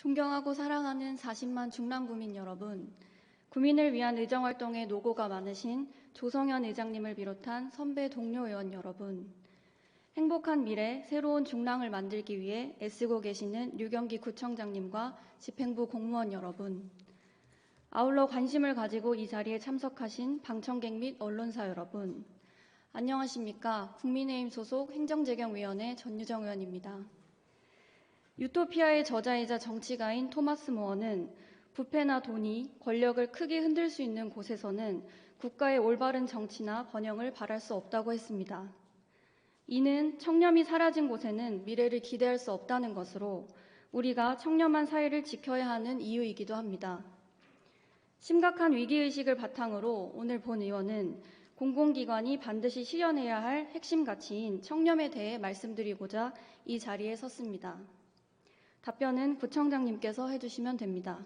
존경하고 사랑하는 40만 중랑구민 여러분, 구민을 위한 의정활동에 노고가 많으신 조성현 의장님을 비롯한 선배 동료 의원 여러분, 행복한 미래, 새로운 중랑을 만들기 위해 애쓰고 계시는 류경기 구청장님과 집행부 공무원 여러분, 아울러 관심을 가지고 이 자리에 참석하신 방청객 및 언론사 여러분, 안녕하십니까. 국민의힘 소속 행정재경위원회 전유정 의원입니다. 유토피아의 저자이자 정치가인 토마스 모어는 부패나 돈이 권력을 크게 흔들 수 있는 곳에서는 국가의 올바른 정치나 번영을 바랄 수 없다고 했습니다. 이는 청렴이 사라진 곳에는 미래를 기대할 수 없다는 것으로 우리가 청렴한 사회를 지켜야 하는 이유이기도 합니다. 심각한 위기의식을 바탕으로 오늘 본 의원은 공공기관이 반드시 실현해야 할 핵심 가치인 청렴에 대해 말씀드리고자 이 자리에 섰습니다. 답변은 구청장님께서 해주시면 됩니다.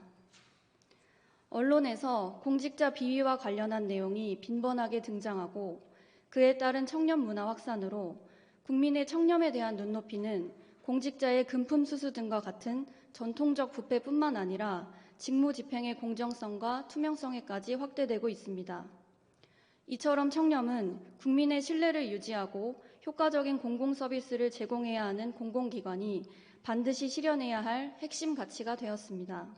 언론에서 공직자 비위와 관련한 내용이 빈번하게 등장하고 그에 따른 청렴 문화 확산으로 국민의 청렴에 대한 눈높이는 공직자의 금품수수 등과 같은 전통적 부패뿐만 아니라 직무 집행의 공정성과 투명성에까지 확대되고 있습니다. 이처럼 청렴은 국민의 신뢰를 유지하고 효과적인 공공서비스를 제공해야 하는 공공기관이 반드시 실현해야 할 핵심 가치가 되었습니다.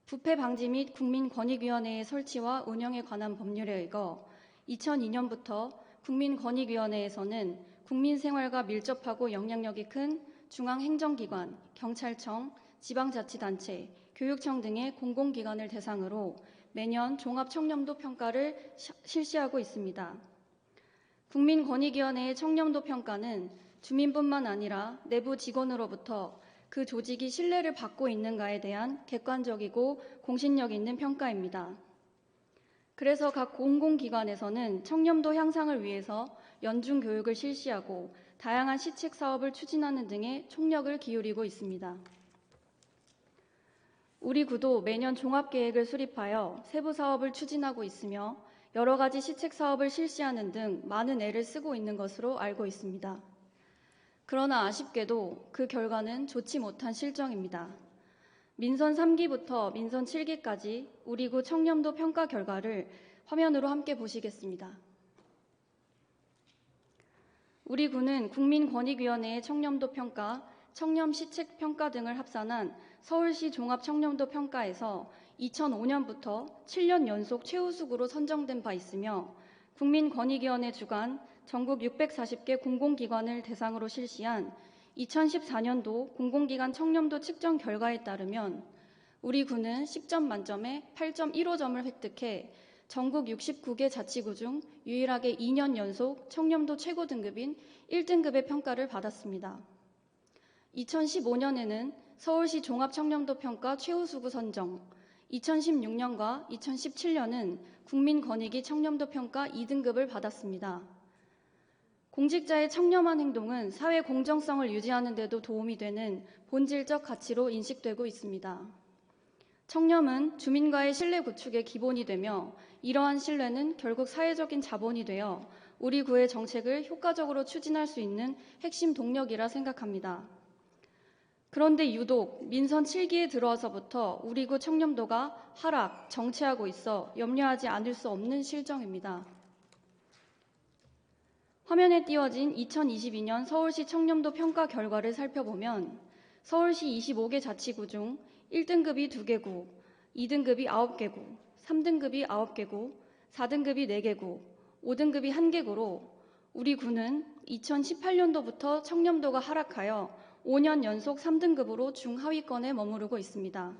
부패 방지 및 국민권익위원회의 설치와 운영에 관한 법률에 의거 2002년부터 국민권익위원회에서는 국민생활과 밀접하고 영향력이 큰 중앙행정기관, 경찰청, 지방자치단체, 교육청 등의 공공기관을 대상으로 매년 종합청렴도 평가를 실시하고 있습니다. 국민권익위원회의 청렴도 평가는 주민뿐만 아니라 내부 직원으로부터 그 조직이 신뢰를 받고 있는가에 대한 객관적이고 공신력 있는 평가입니다. 그래서 각 공공기관에서는 청렴도 향상을 위해서 연중 교육을 실시하고 다양한 시책 사업을 추진하는 등의 총력을 기울이고 있습니다. 우리 구도 매년 종합계획을 수립하여 세부 사업을 추진하고 있으며 여러 가지 시책 사업을 실시하는 등 많은 애를 쓰고 있는 것으로 알고 있습니다. 그러나 아쉽게도 그 결과는 좋지 못한 실정입니다. 민선 3기부터 민선 7기까지 우리 구 청렴도 평가 결과를 화면으로 함께 보시겠습니다. 우리 구는 국민권익위원회의 청렴도 평가, 청렴 시책 평가 등을 합산한 서울시 종합청렴도 평가에서 2005년부터 7년 연속 최우수구로 선정된 바 있으며 국민권익위원회 주관 전국 640개 공공기관을 대상으로 실시한 2014년도 공공기관 청렴도 측정 결과에 따르면 우리 구는 10점 만점에 8.15점을 획득해 전국 69개 자치구 중 유일하게 2년 연속 청렴도 최고 등급인 1등급의 평가를 받았습니다. 2015년에는 서울시 종합청렴도 평가 최우수구 선정, 2016년과 2017년은 국민권익위 청렴도 평가 2등급을 받았습니다. 공직자의 청렴한 행동은 사회 공정성을 유지하는 데도 도움이 되는 본질적 가치로 인식되고 있습니다. 청렴은 주민과의 신뢰 구축의 기본이 되며 이러한 신뢰는 결국 사회적인 자본이 되어 우리 구의 정책을 효과적으로 추진할 수 있는 핵심 동력이라 생각합니다. 그런데 유독 민선 7기에 들어와서부터 우리 구 청렴도가 하락, 정체하고 있어 염려하지 않을 수 없는 실정입니다. 화면에 띄워진 2022년 서울시 청렴도 평가 결과를 살펴보면 서울시 25개 자치구 중 1등급이 2개구, 2등급이 9개구, 3등급이 9개구, 4등급이 4개구, 5등급이 1개구로 우리 구는 2018년도부터 청렴도가 하락하여 5년 연속 3등급으로 중하위권에 머무르고 있습니다.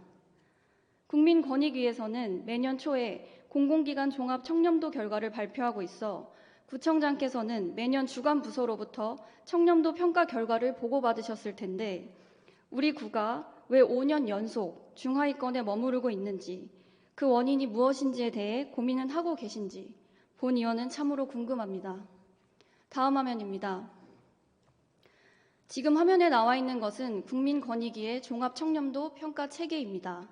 국민권익위에서는 매년 초에 공공기관 종합 청렴도 결과를 발표하고 있어 구청장께서는 매년 주관 부서로부터 청렴도 평가 결과를 보고받으셨을 텐데 우리 구가 왜 5년 연속 중하위권에 머무르고 있는지 그 원인이 무엇인지에 대해 고민은 하고 계신지 본 의원은 참으로 궁금합니다. 다음 화면입니다. 지금 화면에 나와 있는 것은 국민권익위의 종합청렴도 평가 체계입니다.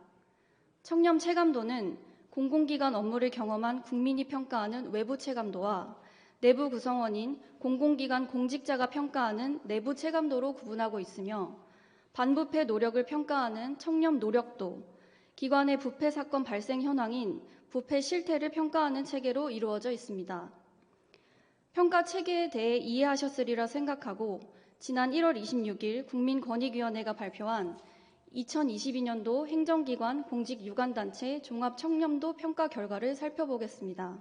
청렴 체감도는 공공기관 업무를 경험한 국민이 평가하는 외부 체감도와 내부 구성원인 공공기관 공직자가 평가하는 내부 체감도로 구분하고 있으며 반부패 노력을 평가하는 청렴 노력도, 기관의 부패 사건 발생 현황인 부패 실태를 평가하는 체계로 이루어져 있습니다. 평가 체계에 대해 이해하셨으리라 생각하고 지난 1월 26일 국민권익위원회가 발표한 2022년도 행정기관 공직유관단체 종합청렴도 평가 결과를 살펴보겠습니다.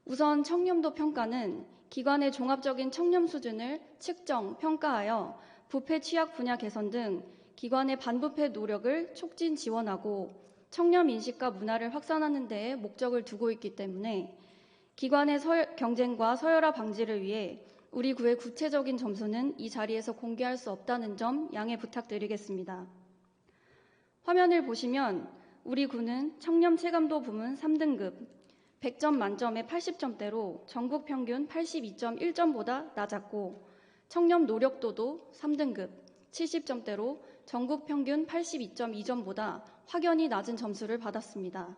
우선 청렴도 평가는 기관의 종합적인 청렴 수준을 측정, 평가하여 부패 취약 분야 개선 등 기관의 반부패 노력을 촉진 지원하고 청렴 인식과 문화를 확산하는 데에 목적을 두고 있기 때문에 기관의 경쟁과 서열화 방지를 위해 우리 구의 구체적인 점수는 이 자리에서 공개할 수 없다는 점 양해 부탁드리겠습니다. 화면을 보시면 우리 구는 청렴 체감도 부문 3등급, 100점 만점에 80점대로 전국 평균 82.1점보다 낮았고 청렴 노력도도 3등급, 70점대로 전국 평균 82.2점보다 확연히 낮은 점수를 받았습니다.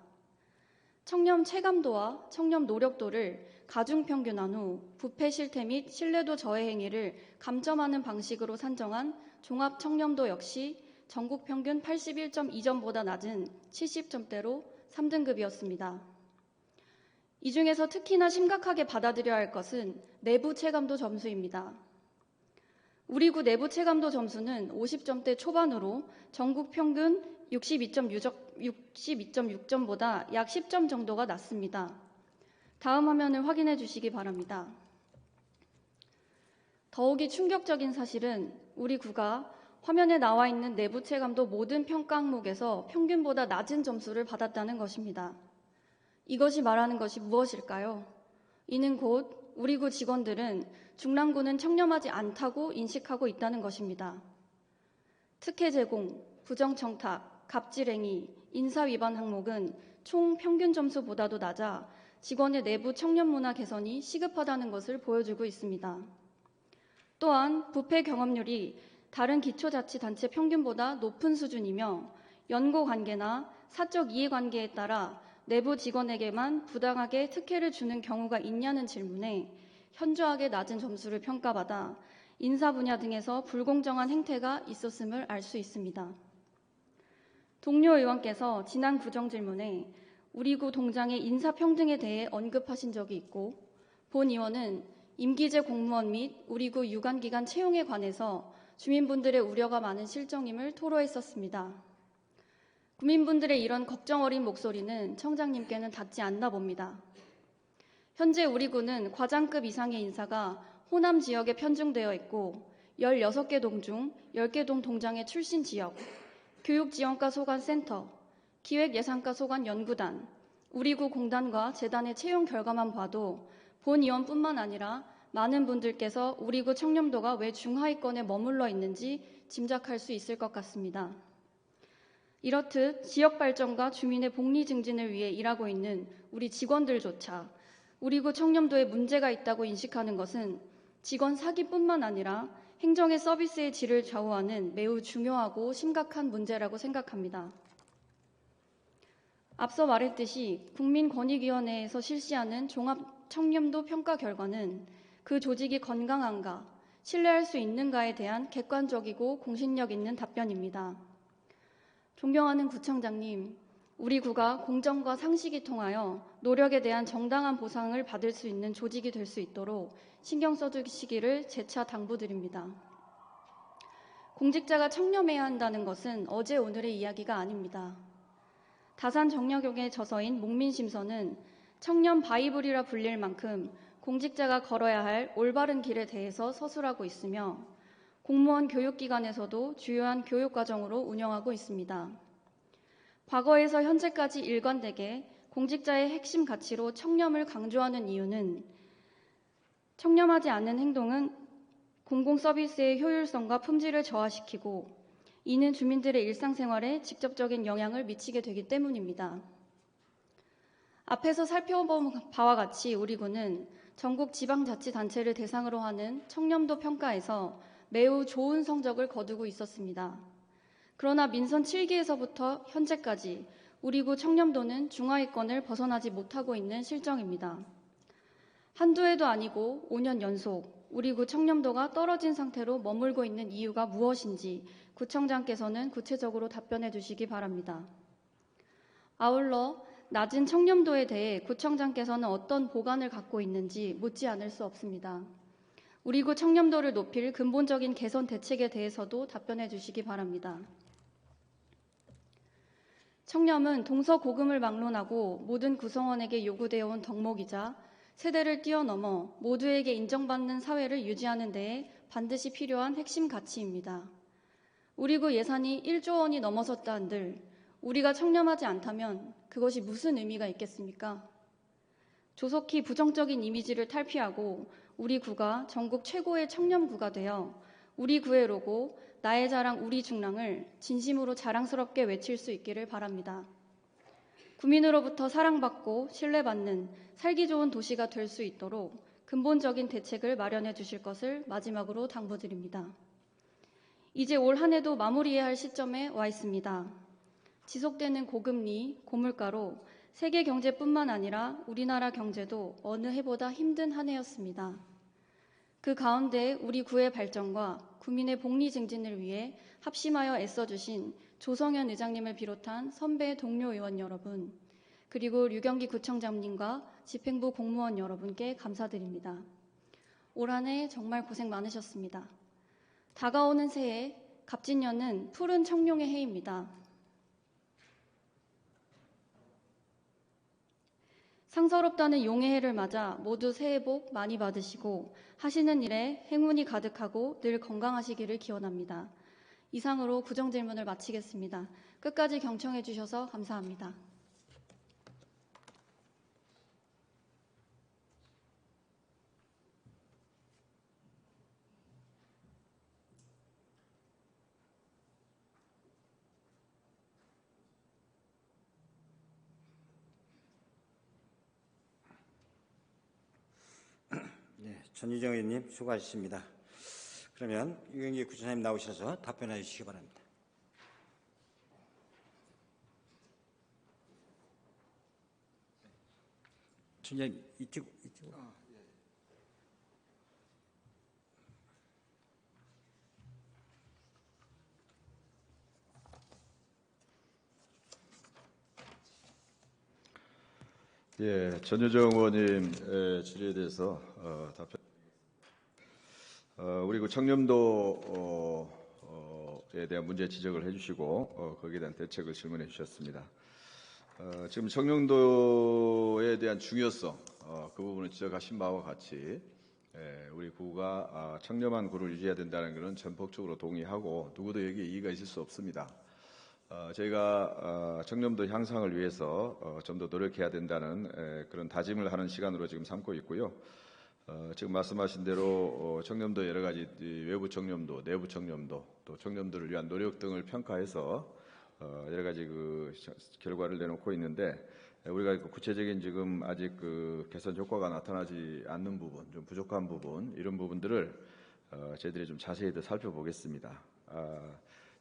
청렴 체감도와 청렴 노력도를 가중평균한 후 부패 실태 및 신뢰도 저해 행위를 감점하는 방식으로 산정한 종합 청렴도 역시 전국 평균 81.2점보다 낮은 70점대로 3등급이었습니다. 이 중에서 특히나 심각하게 받아들여야 할 것은 내부 체감도 점수입니다. 우리 구 내부 체감도 점수는 50점대 초반으로 전국 평균 62.6점보다 약 10점 정도가 낮습니다. 다음 화면을 확인해 주시기 바랍니다. 더욱이 충격적인 사실은 우리 구가 화면에 나와 있는 내부 체감도 모든 평가 항목에서 평균보다 낮은 점수를 받았다는 것입니다. 이것이 말하는 것이 무엇일까요? 이는 곧 우리 구 직원들은 중랑구는 청렴하지 않다고 인식하고 있다는 것입니다. 특혜 제공, 부정청탁, 갑질행위, 인사위반 항목은 총 평균 점수보다도 낮아 직원의 내부 청렴 문화 개선이 시급하다는 것을 보여주고 있습니다. 또한 부패 경험률이 다른 기초자치단체 평균보다 높은 수준이며 연고관계나 사적 이해관계에 따라 내부 직원에게만 부당하게 특혜를 주는 경우가 있냐는 질문에 현저하게 낮은 점수를 평가받아 인사 분야 등에서 불공정한 행태가 있었음을 알 수 있습니다. 동료 의원께서 지난 구정질문에 우리 구 동장의 인사평등에 대해 언급하신 적이 있고 본 의원은 임기제 공무원 및 우리 구 유관기관 채용에 관해서 주민분들의 우려가 많은 실정임을 토로했었습니다. 국민분들의 이런 걱정 어린 목소리는 청장님께는 닿지 않나 봅니다. 현재 우리 구는 과장급 이상의 인사가 호남 지역에 편중되어 있고 16개 동 중 10개 동 동장의 출신 지역, 교육지원과 소관센터, 기획예산과 소관 연구단, 우리 구 공단과 재단의 채용 결과만 봐도 본 의원뿐만 아니라 많은 분들께서 우리 구 청렴도가 왜 중하위권에 머물러 있는지 짐작할 수 있을 것 같습니다. 이렇듯 지역 발전과 주민의 복리 증진을 위해 일하고 있는 우리 직원들조차 우리 구 청렴도에 문제가 있다고 인식하는 것은 직원 사기뿐만 아니라 행정의 서비스의 질을 좌우하는 매우 중요하고 심각한 문제라고 생각합니다. 앞서 말했듯이 국민권익위원회에서 실시하는 종합 청렴도 평가 결과는 그 조직이 건강한가, 신뢰할 수 있는가에 대한 객관적이고 공신력 있는 답변입니다. 존경하는 구청장님, 우리 구가 공정과 상식이 통하여 노력에 대한 정당한 보상을 받을 수 있는 조직이 될 수 있도록 신경 써주시기를 재차 당부드립니다. 공직자가 청렴해야 한다는 것은 어제 오늘의 이야기가 아닙니다. 다산 정력용의 저서인 목민심서는 청렴 바이블이라 불릴 만큼 공직자가 걸어야 할 올바른 길에 대해서 서술하고 있으며 공무원 교육기관에서도 주요한 교육과정으로 운영하고 있습니다. 과거에서 현재까지 일관되게 공직자의 핵심 가치로 청렴을 강조하는 이유는 청렴하지 않는 행동은 공공서비스의 효율성과 품질을 저하시키고 이는 주민들의 일상생활에 직접적인 영향을 미치게 되기 때문입니다. 앞에서 살펴본 바와 같이 우리 구는 전국 지방자치단체를 대상으로 하는 청렴도 평가에서 매우 좋은 성적을 거두고 있었습니다. 그러나 민선 7기에서부터 현재까지 우리 구 청렴도는 중하위권을 벗어나지 못하고 있는 실정입니다. 한두 해도 아니고 5년 연속 우리 구 청렴도가 떨어진 상태로 머물고 있는 이유가 무엇인지 구청장께서는 구체적으로 답변해 주시기 바랍니다. 아울러 낮은 청렴도에 대해 구청장께서는 어떤 보관을 갖고 있는지 묻지 않을 수 없습니다. 우리 구 청렴도를 높일 근본적인 개선 대책에 대해서도 답변해 주시기 바랍니다. 청렴은 동서고금을 막론하고 모든 구성원에게 요구되어 온 덕목이자 세대를 뛰어넘어 모두에게 인정받는 사회를 유지하는 데에 반드시 필요한 핵심 가치입니다. 우리 구 예산이 1조 원이 넘어섰다 한들 우리가 청렴하지 않다면 그것이 무슨 의미가 있겠습니까? 조속히 부정적인 이미지를 탈피하고 우리 구가 전국 최고의 청렴구가 되어 우리 구의 로고 나의 자랑 우리 중랑을 진심으로 자랑스럽게 외칠 수 있기를 바랍니다. 구민으로부터 사랑받고 신뢰받는 살기 좋은 도시가 될 수 있도록 근본적인 대책을 마련해 주실 것을 마지막으로 당부드립니다. 이제 올 한 해도 마무리해야 할 시점에 와 있습니다. 지속되는 고금리, 고물가로 세계 경제뿐만 아니라 우리나라 경제도 어느 해보다 힘든 한 해였습니다. 그 가운데 우리 구의 발전과 구민의 복리 증진을 위해 합심하여 애써주신 조성현 의장님을 비롯한 선배 동료 의원 여러분, 그리고 류경기 구청장님과 집행부 공무원 여러분께 감사드립니다. 올 한 해 정말 고생 많으셨습니다. 다가오는 새해 갑진년은 푸른 청룡의 해입니다. 상서롭다는 용의 해를 맞아 모두 새해 복 많이 받으시고 하시는 일에 행운이 가득하고 늘 건강하시기를 기원합니다. 이상으로 구정질문을 마치겠습니다. 끝까지 경청해 주셔서 감사합니다. 네, 전유정 의원님 수고하셨습니다. 그러면 유경기 구청장님 나오셔서 답변해 주시기 바랍니다. 전장님 이쪽. 예, 전유정 의원님 질의에 대해서 답변. 우리 그 청렴도에 대한 문제 지적을 해주시고 거기에 대한 대책을 질문해 주셨습니다. 지금 청렴도에 대한 중요성 그 부분을 지적하신 바와 같이 우리 구가 청렴한 구를 유지해야 된다는 것은 전폭적으로 동의하고 누구도 여기에 이의가 있을 수 없습니다. 저희가 청렴도 향상을 위해서 좀 더 노력해야 된다는 그런 다짐을 하는 시간으로 지금 삼고 있고요. 지금 말씀하신 대로 청렴도 여러 가지 외부 청렴도, 내부 청렴도, 또 청렴도를 위한 노력 등을 평가해서 여러 가지 그 결과를 내놓고 있는데 우리가 구체적인 지금 아직 그 개선 효과가 나타나지 않는 부분, 좀 부족한 부분 이런 부분들을 저희들이 좀 자세히 더 살펴보겠습니다.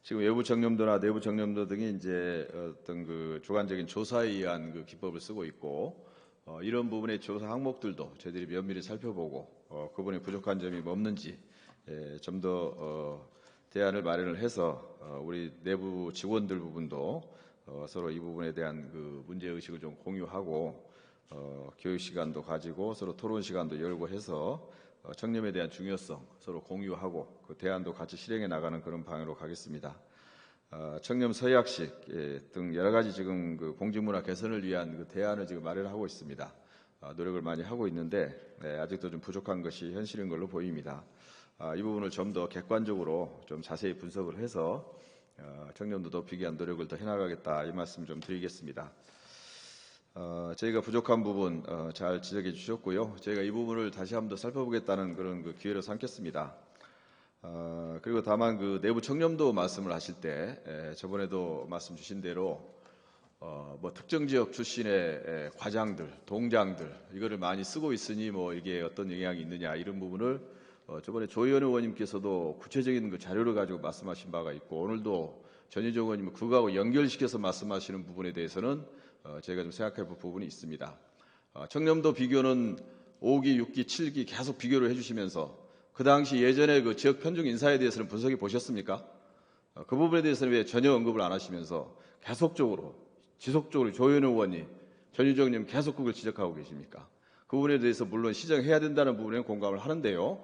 지금 외부 청렴도나 내부 청렴도 등이 이제 어떤 그 주관적인 조사에 의한 그 기법을 쓰고 있고 이런 부분의 조사 항목들도 저희들이 면밀히 살펴보고 그 부분에 부족한 점이 없는지 좀 더 대안을 마련을 해서 우리 내부 직원들 부분도 서로 이 부분에 대한 그 문제 의식을 좀 공유하고 교육 시간도 가지고 서로 토론 시간도 열고 해서 청렴에 대한 중요성 서로 공유하고 그 대안도 같이 실행해 나가는 그런 방향으로 가겠습니다. 청렴 서약식 등 여러 가지 지금 그 공직문화 개선을 위한 그 대안을 지금 마련하고 있습니다. 노력을 많이 하고 있는데 아직도 좀 부족한 것이 현실인 걸로 보입니다. 이 부분을 좀 더 객관적으로 좀 자세히 분석을 해서 청렴도 높이기 위한 노력을 더 해나가겠다 이 말씀 좀 드리겠습니다. 저희가 부족한 부분 잘 지적해 주셨고요. 저희가 이 부분을 다시 한번 더 살펴보겠다는 그런 그 기회를 삼겠습니다. 그리고 다만 그 내부 청렴도 말씀을 하실 때 저번에도 말씀 주신 대로 뭐 특정 지역 출신의 과장들, 동장들 이거를 많이 쓰고 있으니 뭐 이게 어떤 영향이 있느냐 이런 부분을 저번에 조희연 의원님께서도 구체적인 그 자료를 가지고 말씀하신 바가 있고 오늘도 전유정 의원님 그거하고 연결시켜서 말씀하시는 부분에 대해서는 저희가 좀 생각해 볼 부분이 있습니다. 청렴도 비교는 5기, 6기, 7기 계속 비교를 해주시면서 그 당시 예전에 그 지역 편중 인사에 대해서는 분석해 보셨습니까? 그 부분에 대해서는 왜 전혀 언급을 안 하시면서 계속적으로 지속적으로 조현 의원이 전유정 의원님 계속 그걸 지적하고 계십니까? 그 부분에 대해서 물론 시정해야 된다는 부분에 공감을 하는데요.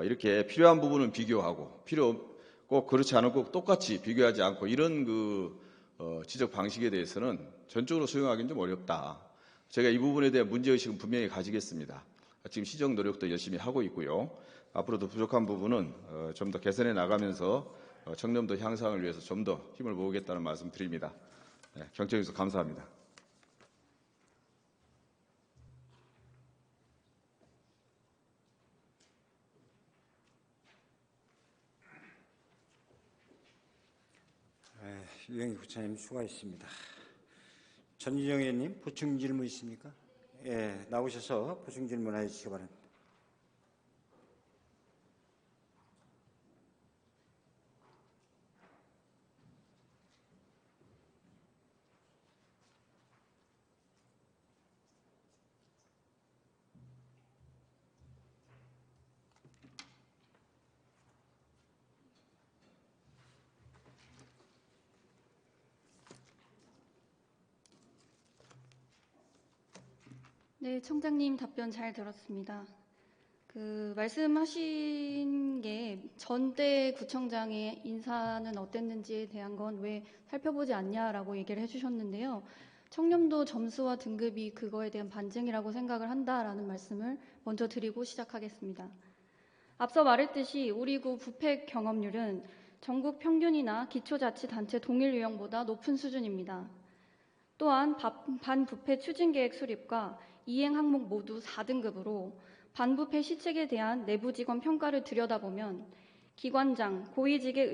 이렇게 필요한 부분은 비교하고 꼭 그렇지 않은 꼭 똑같이 비교하지 않고 이런 지적 방식에 대해서는 전적으로 수용하기는 좀 어렵다. 제가 이 부분에 대한 문제의식은 분명히 가지겠습니다. 지금 시정 노력도 열심히 하고 있고요. 앞으로도 부족한 부분은 좀 더 개선해 나가면서 청렴도 향상을 위해서 좀 더 힘을 모으겠다는 말씀 드립니다. 경청해 주셔서 감사합니다. 유영희 부처님 수고하셨습니다. 전유정 의원님 보충 질문 있습니까? 예, 나오셔서 보충 질문 해주시기 바랍니다. 네, 청장님 답변 잘 들었습니다. 말씀하신 게 전대 구청장의 인사는 어땠는지에 대한 건 왜 살펴보지 않냐라고 얘기를 해주셨는데요. 청렴도 점수와 등급이 그거에 대한 반증이라고 생각을 한다라는 말씀을 먼저 드리고 시작하겠습니다. 앞서 말했듯이 우리 구 부패 경험률은 전국 평균이나 기초자치단체 동일 유형보다 높은 수준입니다. 또한 반부패 추진계획 수립과 이행 항목 모두 4등급으로 반부패 시책에 대한 내부 직원 평가를 들여다보면 기관장, 고위직의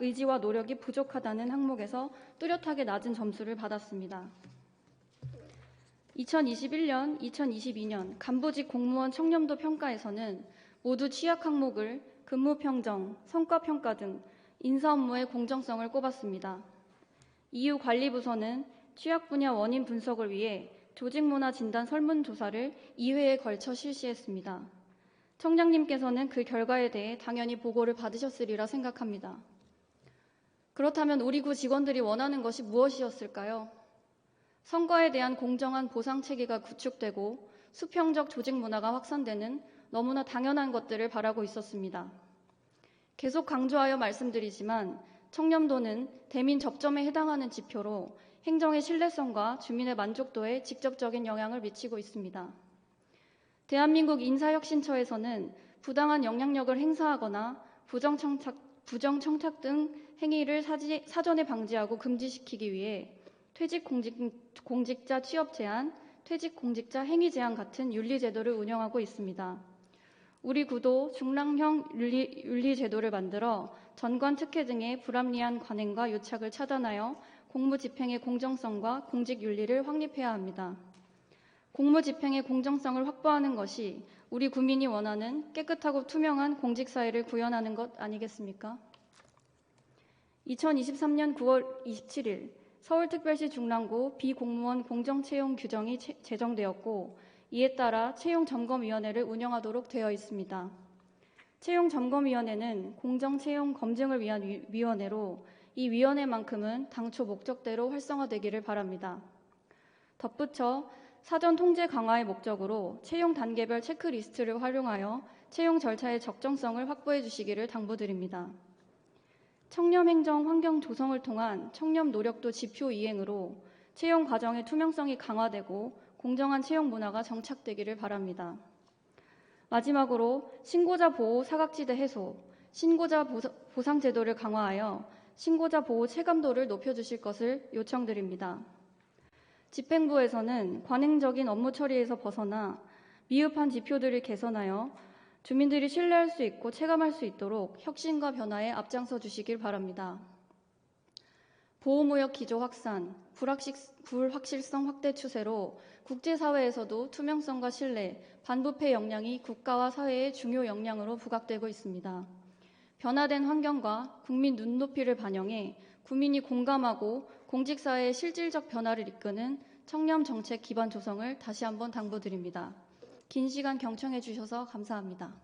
의지와 노력이 부족하다는 항목에서 뚜렷하게 낮은 점수를 받았습니다. 2021년, 2022년 간부직 공무원 청렴도 평가에서는 모두 취약 항목을 근무평정, 성과평가 등 인사 업무의 공정성을 꼽았습니다. 이후 관리부서는 취약 분야 원인 분석을 위해 조직문화 진단 설문조사를 2회에 걸쳐 실시했습니다. 청장님께서는 그 결과에 대해 당연히 보고를 받으셨으리라 생각합니다. 그렇다면 우리 구 직원들이 원하는 것이 무엇이었을까요? 성과에 대한 공정한 보상 체계가 구축되고 수평적 조직 문화가 확산되는 너무나 당연한 것들을 바라고 있었습니다. 계속 강조하여 말씀드리지만 청렴도는 대민 접점에 해당하는 지표로 행정의 신뢰성과 주민의 만족도에 직접적인 영향을 미치고 있습니다. 대한민국 인사혁신처에서는 부당한 영향력을 행사하거나 부정청탁 등 행위를 사전에 방지하고 금지시키기 위해 퇴직 공직자 취업 제한, 퇴직 공직자 행위 제한 같은 윤리 제도를 운영하고 있습니다. 우리 구도 중랑형 윤리 제도를 만들어 전관 특혜 등의 불합리한 관행과 유착을 차단하여 공무 집행의 공정성과 공직 윤리를 확립해야 합니다. 공무 집행의 공정성을 확보하는 것이 우리 국민이 원하는 깨끗하고 투명한 공직사회를 구현하는 것 아니겠습니까? 2023년 9월 27일 서울특별시 중랑구 비공무원 공정채용 규정이 제정되었고 이에 따라 채용점검위원회를 운영하도록 되어 있습니다. 채용점검위원회는 공정채용 검증을 위한 위원회로 이 위원회만큼은 당초 목적대로 활성화되기를 바랍니다. 덧붙여 사전 통제 강화의 목적으로 채용 단계별 체크리스트를 활용하여 채용 절차의 적정성을 확보해 주시기를 당부드립니다. 청렴행정 환경 조성을 통한 청렴 노력도 지표 이행으로 채용 과정의 투명성이 강화되고 공정한 채용 문화가 정착되기를 바랍니다. 마지막으로 신고자 보호 사각지대 해소, 신고자 보상 제도를 강화하여 신고자 보호 체감도를 높여주실 것을 요청드립니다. 집행부에서는 관행적인 업무 처리에서 벗어나 미흡한 지표들을 개선하여 주민들이 신뢰할 수 있고 체감할 수 있도록 혁신과 변화에 앞장서 주시길 바랍니다. 보호무역 기조 확산, 불확실성 확대 추세로 국제사회에서도 투명성과 신뢰, 반부패 역량이 국가와 사회의 중요 역량으로 부각되고 있습니다. 변화된 환경과 국민 눈높이를 반영해 국민이 공감하고 공직사회의 실질적 변화를 이끄는 청렴 정책 기반 조성을 다시 한번 당부드립니다. 긴 시간 경청해 주셔서 감사합니다.